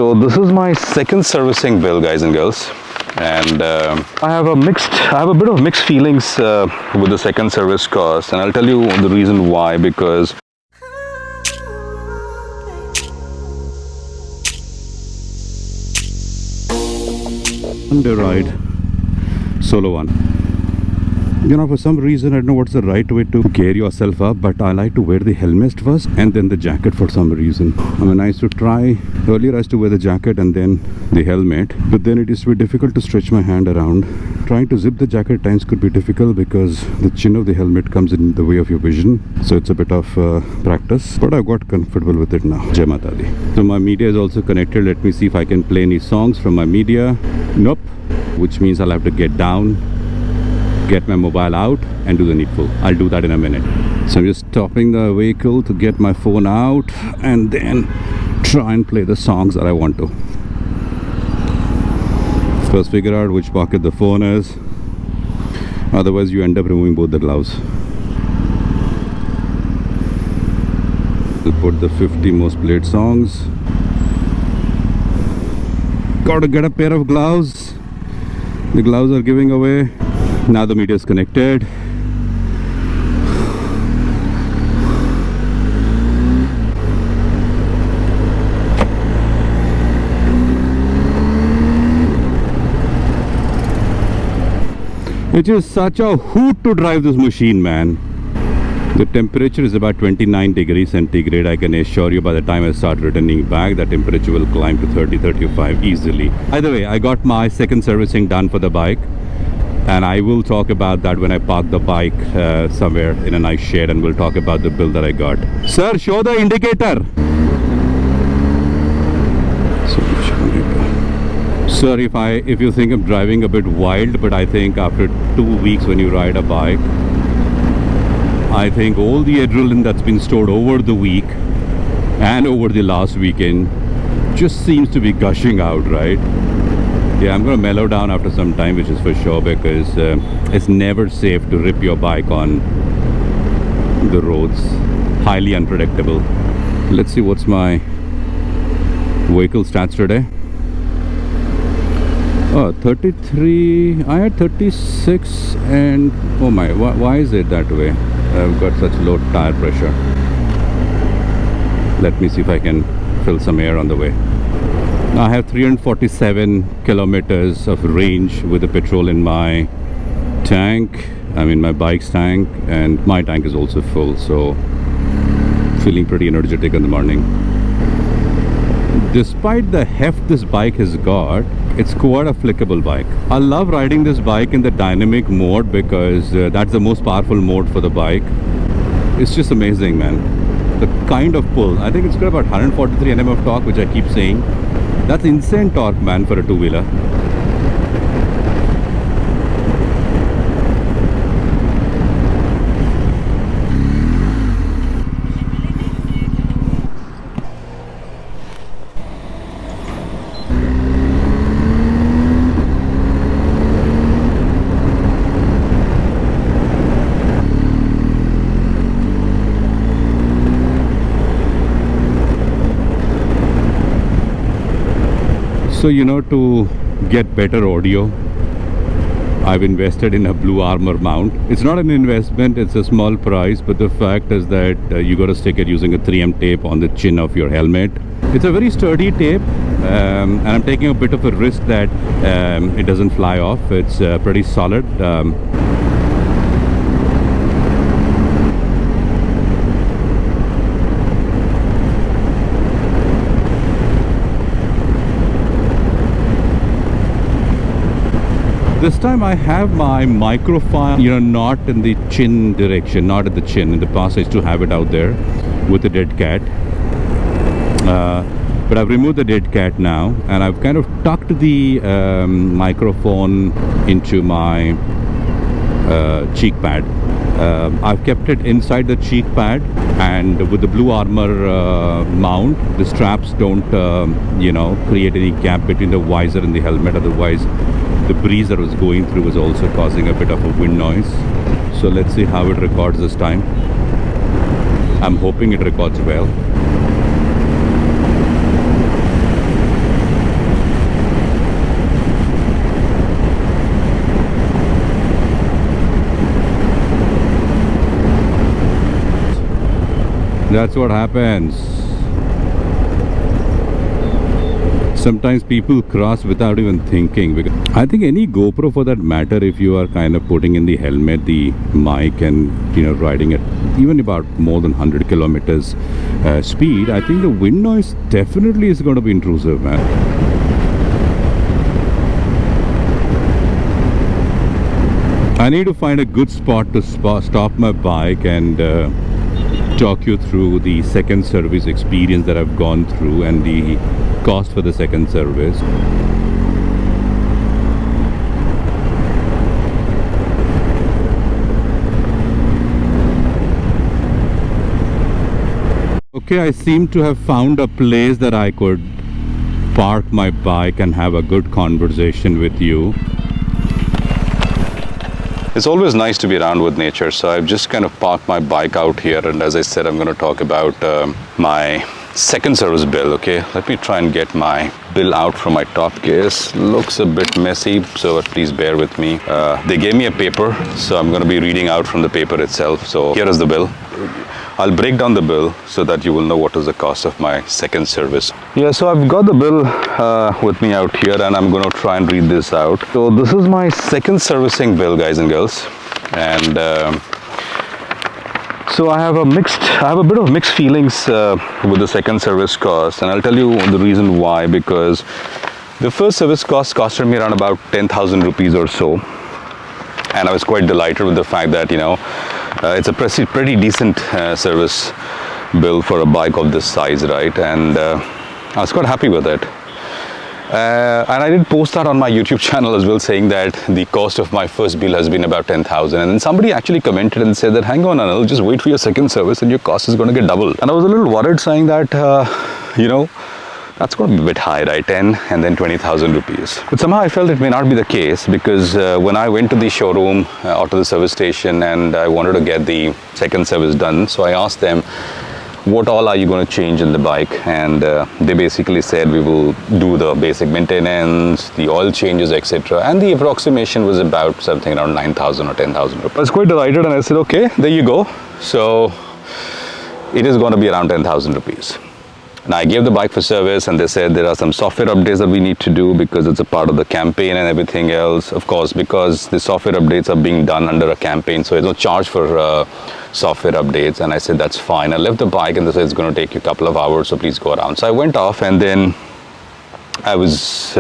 So this is my second servicing bill, guys and girls, and I have a bit of mixed feelings with the second service cost, and I'll tell you the reason why. Because under ride solo one, for some reason I don't know what's the right way to gear yourself up, but I like to wear the helmet first and then the jacket for some reason. I used to try earlier, I used to wear the jacket and then the helmet, but then it used to be difficult to stretch my hand around. Trying to zip the jacket at times could be difficult because the chin of the helmet comes in the way of your vision, so it's a bit of practice, but I've got comfortable with it now. Jai Mata Di. So my media is also connected. Let me see if I can play any songs from my media. Nope, which means I'll have to get down, get my mobile out and do the needful. I'll do that in a minute. So I'm just stopping the vehicle to get my phone out and then try and play the songs that I want to. First figure out which pocket the phone is, otherwise you end up removing both the gloves. We'll put the 50 most played songs. Gotta get a pair of gloves. The gloves are giving away. Now the meter is connected. It is such a hoot to drive this machine, man. The temperature is about 29 degrees centigrade. I can assure you by the time I start returning back, the temperature will climb to 30-35 easily. Either way, I got my second servicing done for the bike, and I will talk about that when I park the bike somewhere in a nice shade, and we'll talk about the bill that I got. Sir, show the indicator. Sir, if you think I'm driving a bit wild, but I think after 2 weeks when you ride a bike, I think all the adrenaline that's been stored over the week and over the last weekend just seems to be gushing out, right? Yeah, I'm going to mellow down after some time, which is for sure, because it's never safe to rip your bike on the roads. Highly unpredictable. Let's see what's my vehicle stats today. Oh, 33. I had 36 and oh my, why is it that way? I've got such low tire pressure. Let me see if I can fill some air on the way. I have 347 kilometers of range with the petrol in my tank. My bike's tank, and my tank is also full, so feeling pretty energetic in the morning. Despite the heft this bike has got, it's quite a flickable bike. I love riding this bike in the dynamic mode because that's the most powerful mode for the bike. It's just amazing, man. The kind of pull. I think it's got about 143 Nm of torque, which I keep saying. That's insane torque, man, for a two-wheeler. So to get better audio, I've invested in a Blue Armor mount. It's not an investment, it's a small price, but the fact is that you got to stick it using a 3M tape on the chin of your helmet. It's a very sturdy tape, and I'm taking a bit of a risk that it doesn't fly off. It's pretty solid. This time I have my microphone, not in the chin direction, not at the chin. In the past I used to have it out there with the dead cat. But I've removed the dead cat now, and I've kind of tucked the microphone into my cheek pad. I've kept it inside the cheek pad, and with the Blue Armor mount, the straps don't create any gap between the visor and the helmet. Otherwise the breeze that was going through was also causing a bit of a wind noise. So let's see how it records this time. I'm hoping it records well. That's what happens. Sometimes people cross without even thinking. Because I think any GoPro for that matter, if you are kind of putting in the helmet, the mic, and riding at even about more than 100 kilometers speed, I think the wind noise definitely is going to be intrusive, man. I need to find a good spot to stop my bike and talk you through the second service experience that I've gone through and the cost for the second service. Okay, I seem to have found a place that I could park my bike and have a good conversation with you. It's always nice to be around with nature, so I've just kind of parked my bike out here, and as I said, I'm going to talk about my second service bill. Okay, let me try and get my bill out from my top case. Looks a bit messy, so please bear with me. They gave me a paper, so I'm going to be reading out from the paper itself. So here is the bill. I'll break down the bill so that you will know what is the cost of my second service. Yeah, so I've got the bill with me out here, and I'm going to try and read this out. So this is my second servicing bill, guys and girls, and so I have a bit of mixed feelings with the second service cost, and I'll tell you the reason why. Because the first service cost costed me around about 10,000 rupees or so, and I was quite delighted with the fact that it's a pretty decent service bill for a bike of this size, right? And I was quite happy with it. And I did post that on my YouTube channel as well, saying that the cost of my first bill has been about 10,000. And then somebody actually commented and said that, hang on, Anil, just wait for your second service and your cost is going to get doubled. And I was a little worried, saying that, that's going to be a bit high, right? 10 and then 20,000 rupees. But somehow I felt it may not be the case, because when I went to the showroom or to the service station and I wanted to get the second service done, so I asked them, what all are you going to change in the bike? And they basically said, we will do the basic maintenance, the oil changes, etc. And the approximation was about something around 9,000 or 10,000 rupees. I was quite delighted, and I said, okay, there you go. So it is going to be around 10,000 rupees. Now, I gave the bike for service, and they said there are some software updates that we need to do because it's a part of the campaign and everything else. Of course, because the software updates are being done under a campaign, so there's no charge for software updates. And I said, that's fine. I left the bike, and they said, it's going to take you a couple of hours, so please go around. So I went off, and then I was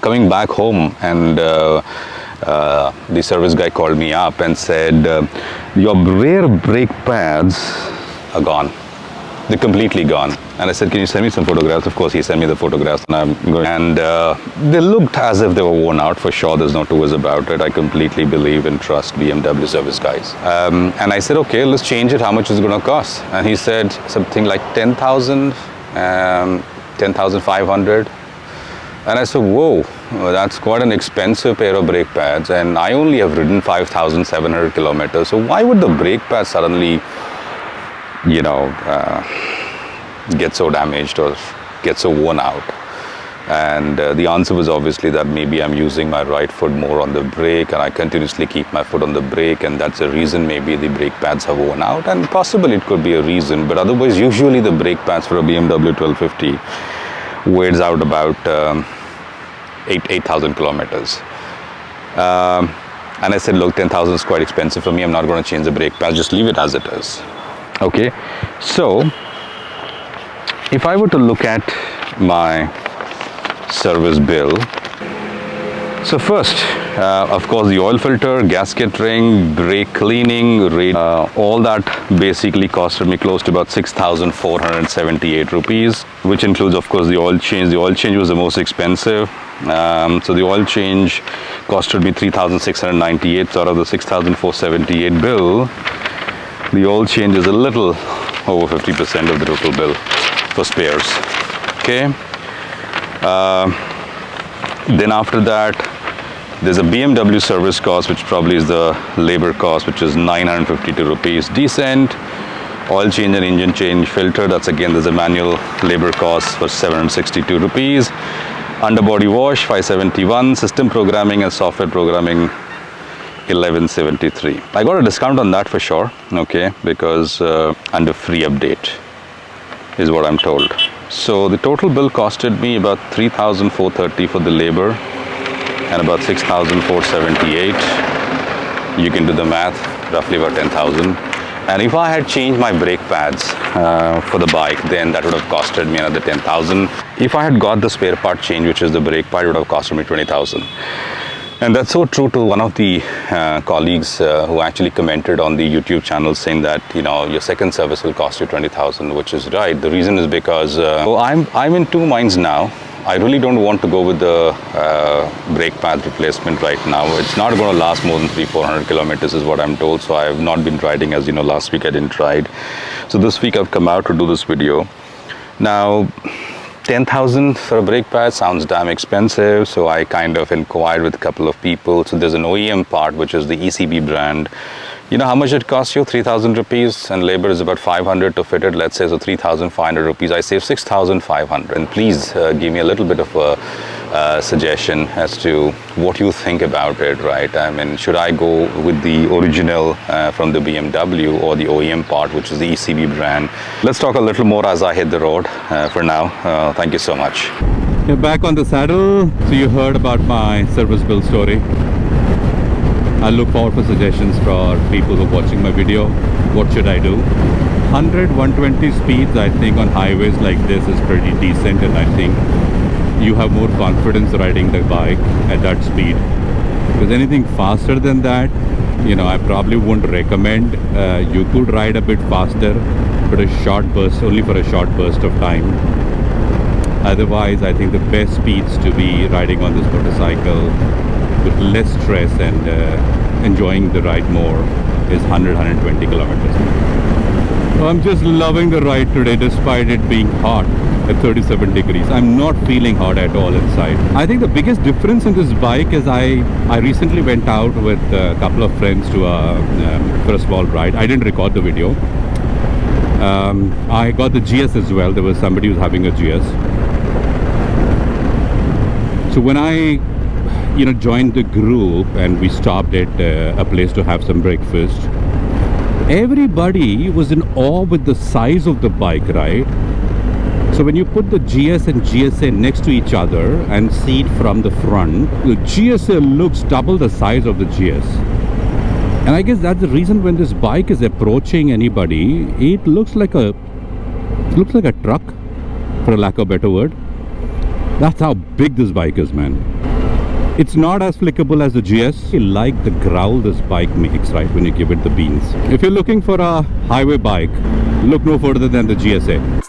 coming back home, and the service guy called me up and said, your rear brake pads are gone. They're completely gone. And I said, can you send me some photographs? Of course, he sent me the photographs, and I'm going. And they looked as if they were worn out, for sure. There's no two ways about it. I completely believe and trust BMW service guys. And I said, okay, let's change it. How much is it going to cost? And he said something like 10,000, 10,500. And I said, whoa, that's quite an expensive pair of brake pads. And I only have ridden 5,700 kilometers. So why would the brake pads suddenly get so damaged or get so worn out? And the answer was obviously that maybe I'm using my right foot more on the brake, and I continuously keep my foot on the brake, and that's a reason maybe the brake pads have worn out. And possibly it could be a reason, but otherwise usually the brake pads for a BMW 1250 wears out about 8,000 kilometers. And I said, look, 10,000 is quite expensive for me. I'm not going to change the brake pads, just leave it as it is. Okay, so if I were to look at my service bill, so first, of course, the oil filter, gasket ring, brake cleaning, all that basically costed me close to about 6,478 rupees, which includes, of course, the oil change. The oil change was the most expensive. So the oil change costed me 3,698. So out of the 6,478 bill, the oil change is a little over 50% of the total bill for spares. Okay. Then after that, there's a BMW service cost, which probably is the labor cost, which is 952 rupees. Decent. Oil change and engine change, filter, that's again, there's a manual labor cost for 762 rupees. Underbody wash, 571. System programming and software programming, 1173. I got a discount on that for sure, okay, because under free update. is what I'm told. So the total bill costed me about 3,430 for the labor and about 6,478. You can do the math, roughly about 10,000. And if I had changed my brake pads for the bike, then that would have costed me another 10,000. If I had got the spare part change, which is the brake pad, it would have costed me 20,000. And that's so true to one of the colleagues who actually commented on the YouTube channel saying that, you know, your second service will cost you 20,000, which is right. The reason is because I'm in two minds now. I really don't want to go with the brake pad replacement right now. It's not going to last more than 300-400 kilometers is what I'm told. So I have not been riding, as you know, last week I didn't ride. So this week I've come out to do this video. Now, 10,000 for a brake pad sounds damn expensive, so I kind of inquired with a couple of people. So there's an OEM part, which is the ECB brand. You know how much it costs you? 3,000 rupees, and labor is about 500 to fit it, let's say, so 3,500 rupees. I save 6,500. And please give me a little bit of a suggestion as to what you think about it, right? I mean, should I go with the original from the BMW or the OEM part, which is the ECB brand? Let's talk a little more as I hit the road. For now, thank you so much. You're back on the saddle. So you heard about my service bill story. I look forward for suggestions for people who are watching my video. What should I do? 100, 120 speeds, I think, on highways like this is pretty decent, and I think you have more confidence riding the bike at that speed. Because anything faster than that, you know, I probably wouldn't recommend. You could ride a bit faster, but a short burst, only for a short burst of time. Otherwise, I think the best speeds to be riding on this motorcycle with less stress and enjoying the ride more is 100-120 kilometers. So I'm just loving the ride today despite it being hot at 37 degrees. I'm not feeling hot at all inside. I think the biggest difference in this bike is I recently went out with a couple of friends to for a small ride. I didn't record the video. I got the GS as well. There was somebody who was having a GS. So when I joined the group and we stopped at a place to have some breakfast, everybody was in awe with the size of the bike, right? So when you put the GS and GSA next to each other and see it from the front, the GSA looks double the size of the GS. And I guess that's the reason when this bike is approaching anybody, it looks like a truck, for a lack of a better word. That's how big this bike is, man. It's not as flickable as the GS. I like the growl this bike makes, right, when you give it the beans. If you're looking for a highway bike, look no further than the GSA.